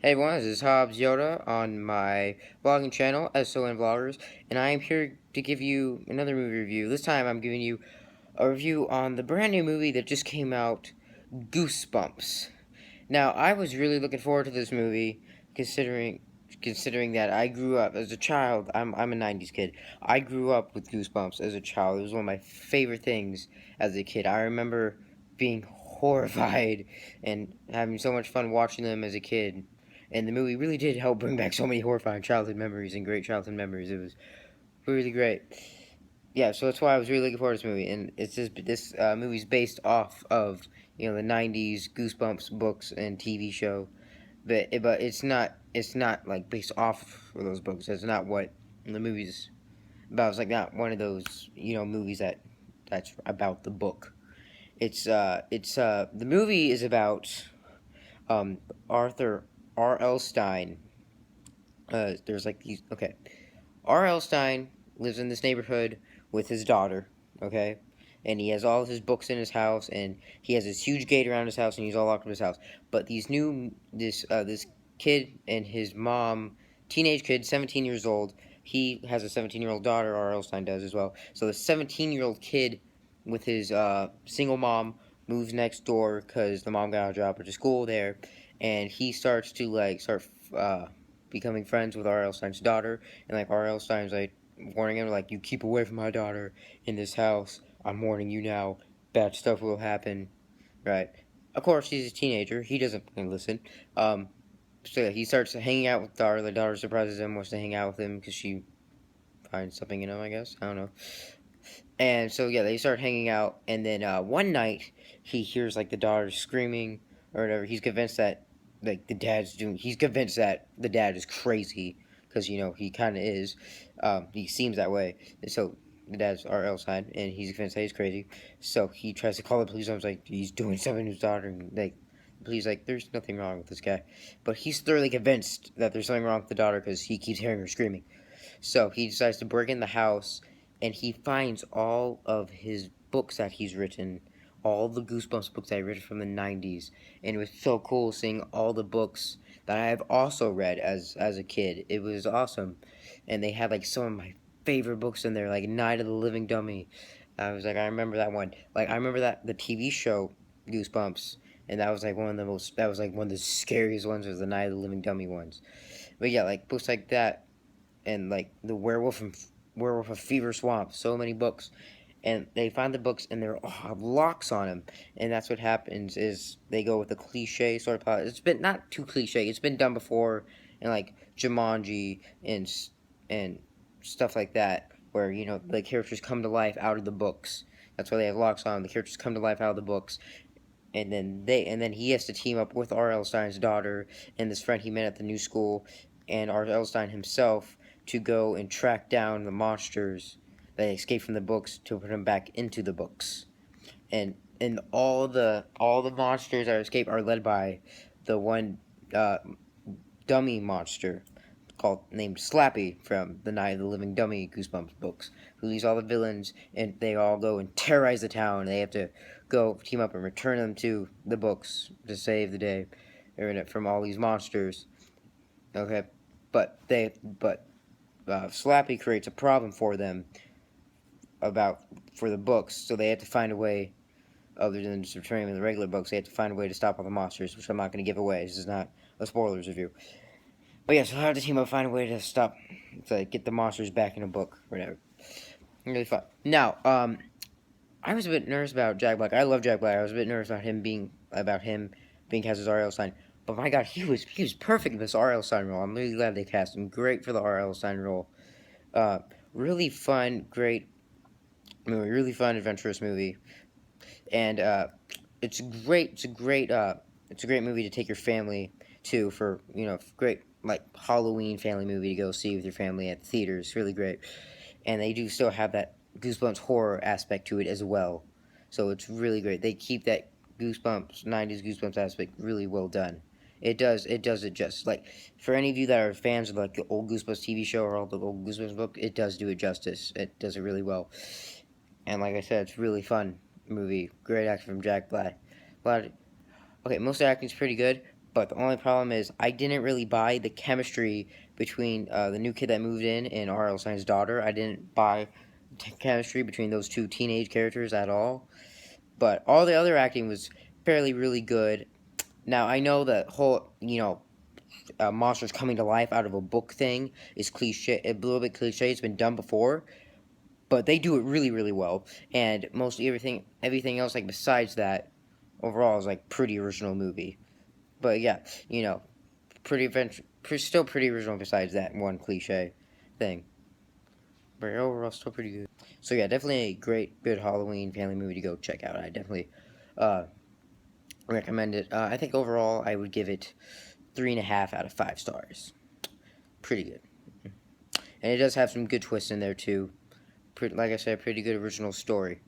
Hey everyone, this is Hobbs Yoda on my vlogging channel, SON Vloggers, and I am here to give you another movie review. This time I'm giving you a review on the brand new movie that just came out, Goosebumps. Now, I was really looking forward to this movie, considering that I grew up as a child. I'm a 90s kid. I grew up with Goosebumps as a child. It was one of my favorite things as a kid. I remember being horrified and having so much fun watching them as a kid. And the movie really did help bring back so many horrifying childhood memories and great childhood memories. It was really great. Yeah, so that's why I was really looking forward to this movie. And it's this movie's based off of the '90s Goosebumps books and TV show, but it's not like based off of those books. That's not what the movie's about. It's like not one of those movies that's about the book. The movie is about Arthur R.L. Stein. There's like these. Okay, R.L. Stein lives in this neighborhood with his daughter. Okay, and he has all of his books in his house, and he has this huge gate around his house, and he's all locked in his house. But this kid and his mom, teenage kid, 17 years old. He has a 17-year-old daughter. R.L. Stein does as well. So the 17-year-old kid with his single mom moves next door because the mom got a job at a school there, and he starts to start becoming friends with R.L. Stein's daughter, and like R.L. Stein's like warning him like, you keep away from my daughter in this house. I'm warning you now. Bad stuff will happen. Right. Of course, he's a teenager. He doesn't listen. So yeah, he starts hanging out with the daughter. The daughter surprises him, wants to hang out with him because she finds something in him, I guess. I don't know. And so yeah, they start hanging out, and then one night he hears like the daughter screaming or whatever. He's convinced that He's convinced that the dad is crazy because he kind of is. He seems that way. And so the dad's R.L. side, and he's convinced that he's crazy. So he tries to call the police. I was like, he's doing something to his daughter, and like the police like, there's nothing wrong with this guy, but he's thoroughly convinced that there's something wrong with the daughter because he keeps hearing her screaming. So he decides to break in the house, and he finds all of his books that he's written, all the Goosebumps books that I read from the '90s, and it was so cool seeing all the books that I have also read as a kid. It was awesome, and they had like some of my favorite books in there, like Night of the Living Dummy. I remember that one. Like I remember that the TV show Goosebumps, and that was like one of the scariest ones was the Night of the Living Dummy ones. But yeah, like books like that and like the Werewolf of Fever Swamp. So many books, and they find the books and they're all have locks on them, and that's what happens is they go with the cliche sort of plot. It's been not too cliche. It's been done before in like Jumanji and stuff like that, where the characters come to life out of the books. That's why they have locks on them. The characters come to life out of the books, and then he has to team up with R.L. Stein's daughter and this friend he met at the new school, and R.L. Stein himself to go and track down the monsters that escaped from the books to put them back into the books. And all the monsters that escape are led by the one uh, dummy monster named Slappy from the Night of the Living Dummy Goosebumps books, who leads all the villains, and they all go and terrorize the town. They have to go team up and return them to the books to save the day from all these monsters. Okay, but Slappy creates a problem for them for the books, so they have to find a way other than just returning them in the regular books. They have to find a way to stop all the monsters, which I'm not going to give away. This is not a spoilers review. But yeah, so how the team up find a way to get the monsters back in a book, or whatever. Really fun. Now, I was a bit nervous about Jack Black. I love Jack Black. I was a bit nervous about him being cast as R.L. Stein. But my God, he was perfect in this R.L. Stein role. I'm really glad they cast him. Great for the R.L. Stein role. Really fun, great movie. Really fun, adventurous movie, and it's great. It's a great movie to take your family to for great like Halloween family movie to go see with your family at the theaters. It's really great, and they do still have that Goosebumps horror aspect to it as well. So it's really great. They keep that Goosebumps '90s Goosebumps aspect really well done. It does it just like for any of you that are fans of like the old Goosebumps TV show or all the old Goosebumps book, it does do it justice. It does it really well, and like I said, it's really fun movie. Great action from Jack Black. A lot of, okay, most of the acting's pretty good, But the only problem is I didn't really buy the chemistry between the new kid that moved in and R.L. Stein's daughter. I didn't buy chemistry between those two teenage characters at all. But all the other acting was fairly really good. Now I know that whole monsters coming to life out of a book thing is cliche, a little bit cliche. It's been done before, but they do it really really well. And mostly everything else like besides that, overall is like pretty original movie. But yeah, still pretty original besides that one cliche thing. But overall, still pretty good. So yeah, definitely a good Halloween family movie to go check out. I definitely uh, recommend it. I think overall, I would give it 3.5 out of 5 stars. Pretty good, and it does have some good twists in there too. Like I said, pretty good original story,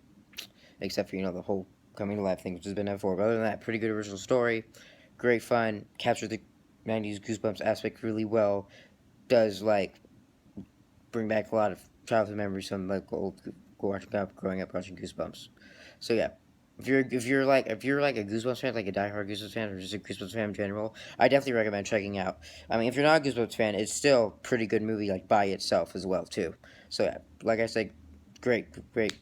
except for the whole coming to life thing, which has been done before. But other than that, pretty good original story, great fun, captured the '90s Goosebumps aspect really well. Does like bring back a lot of childhood memories from like growing up watching Goosebumps. So yeah, if you're like a Goosebumps fan, like a diehard Goosebumps fan, or just a Goosebumps fan in general, I definitely recommend checking out. I mean, if you're not a Goosebumps fan, it's still a pretty good movie like by itself as well too. So yeah, like I said, great, great,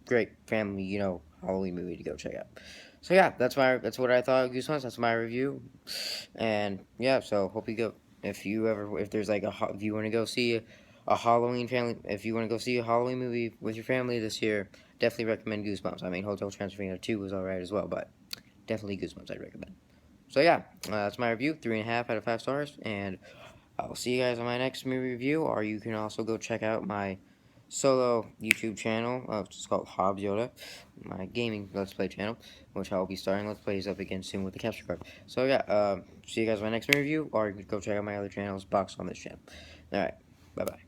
great family Halloween movie to go check out. So yeah, that's what I thought of Goosebumps. That's my review, and yeah, so hope you go. If there's like if you want to go see a Halloween family, if you want to go see a Halloween movie with your family this year, definitely recommend Goosebumps. I mean, Hotel Transylvania 2 was alright as well, but definitely Goosebumps I'd recommend. So yeah, that's my review, 3.5 out of 5 stars, and I'll see you guys on my next movie review, or you can also go check out my solo YouTube channel, which is called Hobbs Yoda, my gaming Let's Play channel, which I'll be starting Let's Plays up again soon with the capture card. So yeah, see you guys on my next movie review, or you can go check out my other channels boxed on this channel. Alright, bye-bye.